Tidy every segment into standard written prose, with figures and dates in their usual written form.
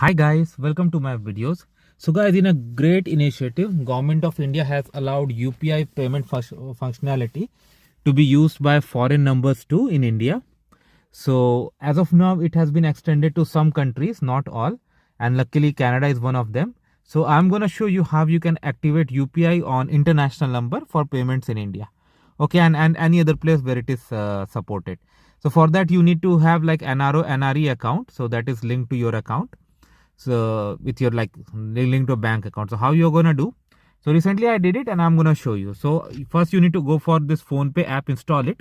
Hi guys, welcome to my videos. So guys, in a great initiative, Government of India has allowed UPI payment functionality to be used by foreign numbers too in India. So as of now, it has been extended to some countries, not all, and luckily Canada is one of them. So I'm going to show you how you can activate UPI on international number for payments in India. Okay, and any other place where it is supported. So for that, you need to have like NRI account. So that is linked to your account. So with your like link to a bank account. So how you're gonna do? So recently I did it and I'm gonna show you. So first you need to go for this PhonePe app, install it.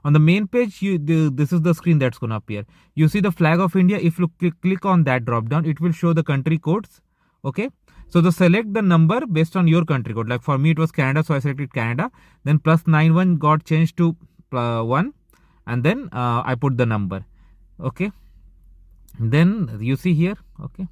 On the main page, this is the screen that's gonna appear. You see the flag of India. If you click on that drop down, it will show the country codes. Okay. So to select the number based on your country code. Like for me it was Canada, so I selected Canada. Then +91 got changed to 1, and then I put the number. Okay. Then you see here. Okay.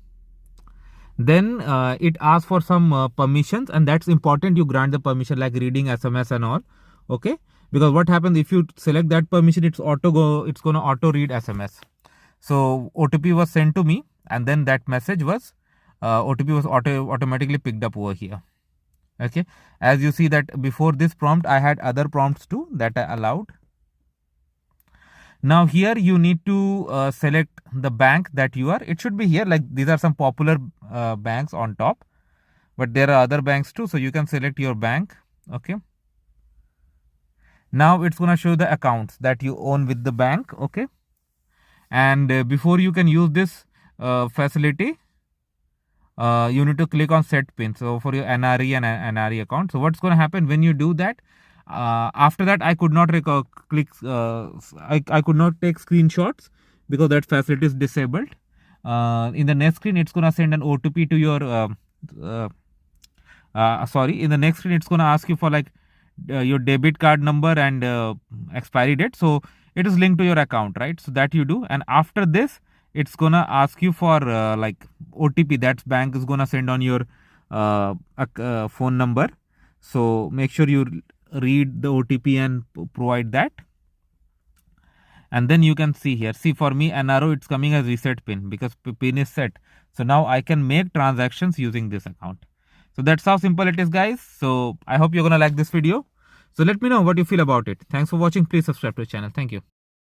Then it asks for some permissions, and that's important. You grant the permission like reading SMS and all. Okay, because what happens if you select that permission, it's gonna auto read SMS. So OTP was sent to me, and then that message was OTP was automatically picked up over here. Okay, as you see that before this prompt I had other prompts too that I allowed. Now here you need to select the bank that you are. It should be here, like these are some popular banks on top, but there are other banks too, so you can select your bank. Okay, now it's gonna show the accounts that you own with the bank. Okay, and before you can use this facility, you need to click on set pin. So for your NRE and NRE account. So what's gonna happen when you do that? After that I could not click I could not take screenshots because that facility is disabled. In the next screen it's gonna send an OTP to your in the next screen it's gonna ask you for like your debit card number and expiry date. So it is linked to your account, right? So that you do, and after this it's gonna ask you for like OTP that bank is gonna send on your phone number. So make sure you read the OTP and provide that, and then you can see here. See, for me an arrow it's coming as reset pin because pin is set. So now I can make transactions using this account. So that's how simple it is, guys. So I hope you're gonna like this video. So let me know what you feel about it. Thanks for watching. Please subscribe to the channel. Thank you.